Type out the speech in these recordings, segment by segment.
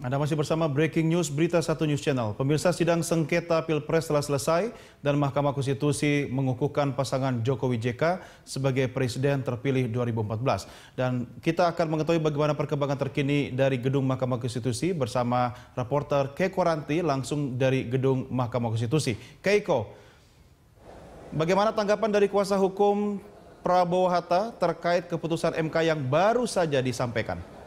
Anda masih bersama Breaking News Berita 1 News Channel. Pemirsa, sidang sengketa Pilpres telah selesai dan Mahkamah Konstitusi mengukuhkan pasangan Jokowi JK sebagai Presiden terpilih 2014. Dan kita akan mengetahui bagaimana perkembangan terkini dari Gedung Mahkamah Konstitusi bersama reporter Keiko Ranti langsung dari Gedung Mahkamah Konstitusi. Keiko, bagaimana tanggapan dari kuasa hukum Prabowo Hatta terkait keputusan MK yang baru saja disampaikan?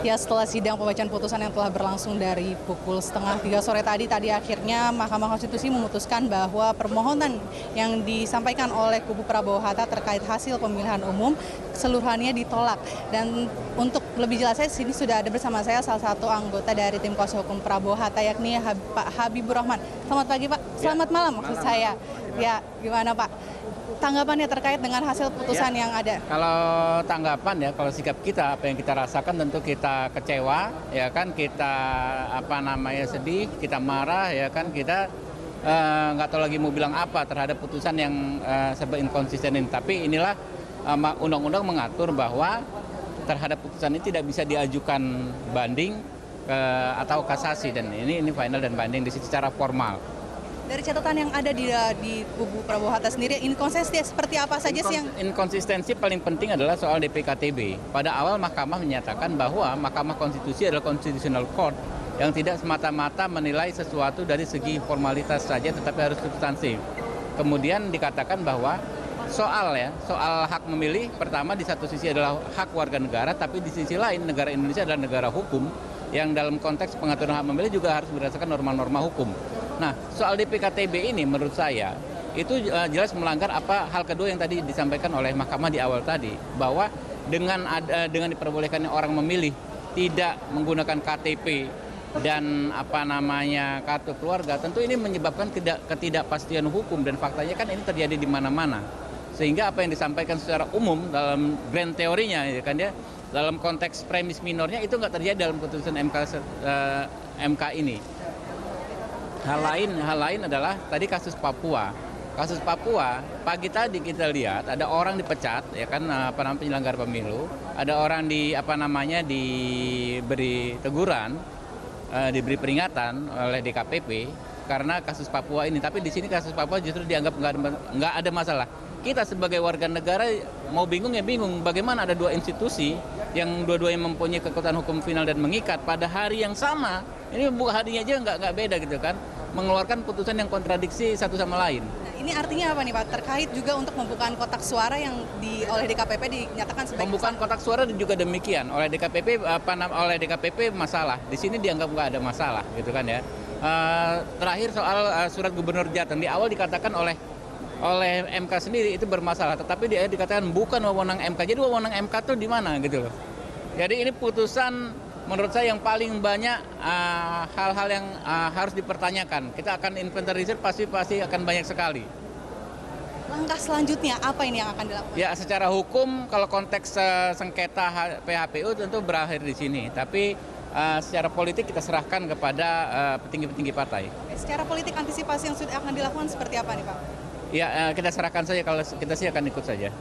Ya, setelah sidang pembacaan putusan yang telah berlangsung dari pukul 2:30 sore tadi akhirnya Mahkamah Konstitusi memutuskan bahwa permohonan yang disampaikan oleh kubu Prabowo Hatta terkait hasil pemilihan umum keseluruhannya ditolak. Dan untuk lebih jelasnya, sini sudah ada bersama saya salah satu anggota dari tim kuasa hukum Prabowo Hatta, yakni Pak Habibur Rahman. Selamat pagi, Pak. Selamat malam maksud saya. Ya, gimana Pak tanggapannya terkait dengan hasil putusan yang ada? Kalau tanggapan ya, kalau sikap kita, apa yang kita rasakan tentu kita kecewa, ya kan, kita sedih, kita marah, ya kan, kita nggak tahu lagi mau bilang apa terhadap putusan yang serba inkonsisten ini. Tapi inilah undang-undang mengatur bahwa terhadap putusan ini tidak bisa diajukan banding atau kasasi, dan ini final dan banding di secara formal. Dari catatan yang ada di kubu Prabowo Hatta sendiri, inkonsistensi seperti apa saja sih yang... Inkonsistensi paling penting adalah soal DPKTB. Pada awal Mahkamah menyatakan bahwa Mahkamah Konstitusi adalah constitutional court yang tidak semata-mata menilai sesuatu dari segi formalitas saja, tetapi harus substansi. Kemudian dikatakan bahwa soal hak memilih, pertama di satu sisi adalah hak warga negara, tapi di sisi lain negara Indonesia adalah negara hukum yang dalam konteks pengaturan hak memilih juga harus berdasarkan norma-norma hukum. Nah, soal DPKTB ini menurut saya itu jelas melanggar hal kedua yang tadi disampaikan oleh Mahkamah di awal tadi, bahwa dengan diperbolehkannya orang memilih tidak menggunakan KTP dan kartu keluarga, tentu ini menyebabkan ketidakpastian hukum, dan faktanya kan ini terjadi di mana-mana. Sehingga apa yang disampaikan secara umum dalam grand teorinya, ya kan, ya, dalam konteks premis minornya itu nggak terjadi dalam putusan MK ini. Hal lain adalah tadi kasus Papua. Kasus Papua, pagi tadi kita lihat ada orang dipecat, ya kan, penyelenggara pemilu, ada orang diberi teguran, diberi peringatan oleh DKPP karena kasus Papua ini. Tapi di sini kasus Papua justru dianggap nggak ada masalah. Kita sebagai warga negara mau bingung ya bingung, bagaimana ada dua institusi yang dua-duanya mempunyai kekuatan hukum final dan mengikat pada hari yang sama. Ini harinya aja nggak beda gitu kan, mengeluarkan putusan yang kontradiksi satu sama lain. Nah, ini artinya apa nih Pak? Terkait juga untuk pembukaan kotak suara yang oleh DKPP dinyatakan sebagai pembukaan kotak suara juga demikian oleh DKPP masalah. Di sini dianggap nggak ada masalah gitu kan ya. Terakhir soal surat Gubernur Jateng, di awal dikatakan oleh MK sendiri itu bermasalah, tetapi dia dikatakan bukan wewenang MK. Jadi wewenang MK itu di mana gitu loh. Jadi ini putusan menurut saya yang paling banyak hal-hal yang harus dipertanyakan. Kita akan inventarisir, pasti akan banyak sekali. Langkah selanjutnya apa ini yang akan dilakukan? Ya, secara hukum kalau konteks sengketa PHPU tentu berakhir di sini. Tapi secara politik kita serahkan kepada petinggi-petinggi partai. Secara politik antisipasi yang sudah akan dilakukan seperti apa nih Pak? Ya, kita serahkan saja, kalau kita sih akan ikut saja.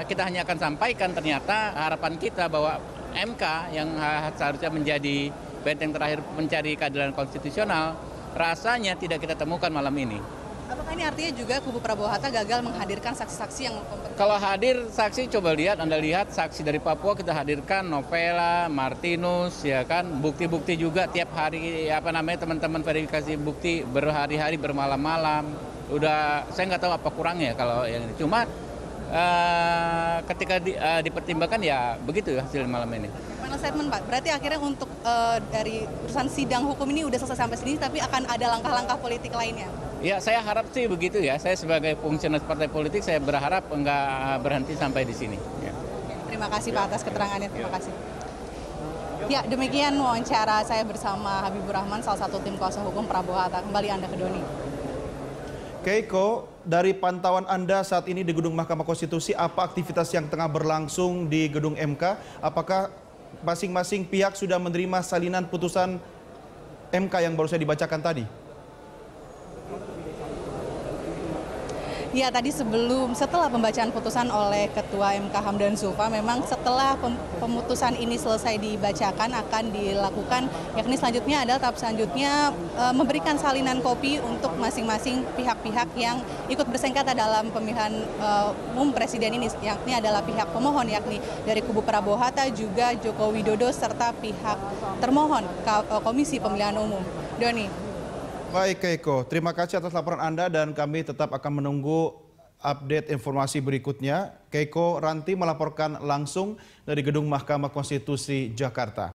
Kita hanya akan sampaikan ternyata harapan kita bahwa MK yang seharusnya menjadi benteng terakhir mencari keadilan konstitusional, rasanya tidak kita temukan malam ini. Apakah ini artinya juga kubu Prabowo Hatta gagal menghadirkan saksi-saksi yang kompeten? Kalau hadir saksi, coba Anda lihat saksi dari Papua kita hadirkan, Novela, Martinus, ya kan, bukti-bukti juga tiap hari, teman-teman verifikasi bukti berhari-hari bermalam-malam. Udah, saya nggak tahu apa kurangnya kalau yang ini. Cuma ketika dipertimbangkan ya begitu hasil malam ini. Final statement Pak, berarti akhirnya untuk dari urusan sidang hukum ini udah selesai sampai sini, tapi akan ada langkah-langkah politik lainnya? Ya, saya harap sih begitu ya. Saya sebagai fungsionaris partai politik, saya berharap nggak berhenti sampai di sini. Ya. Terima kasih Pak atas keterangannya, terima kasih. Ya, demikian wawancara saya bersama Habibur Rahman, salah satu tim kuasa hukum Prabowo Hatta. Kembali Anda ke Doni. Keiko, dari pantauan Anda saat ini di Gedung Mahkamah Konstitusi, apa aktivitas yang tengah berlangsung di Gedung MK? Apakah masing-masing pihak sudah menerima salinan putusan MK yang baru saja dibacakan tadi? Ya, tadi setelah pembacaan putusan oleh Ketua MK Hamdan Zulfa, memang setelah pemutusan ini selesai dibacakan akan dilakukan, yakni selanjutnya adalah tahap selanjutnya memberikan salinan kopi untuk masing-masing pihak-pihak yang ikut bersengketa dalam pemilihan umum presiden ini, yakni adalah pihak pemohon, yakni dari kubu Prabowo Hatta, juga Joko Widodo, serta pihak termohon Komisi Pemilihan Umum. Doni. Baik Keiko, terima kasih atas laporan Anda dan kami tetap akan menunggu update informasi berikutnya. Keiko Ranti melaporkan langsung dari Gedung Mahkamah Konstitusi Jakarta.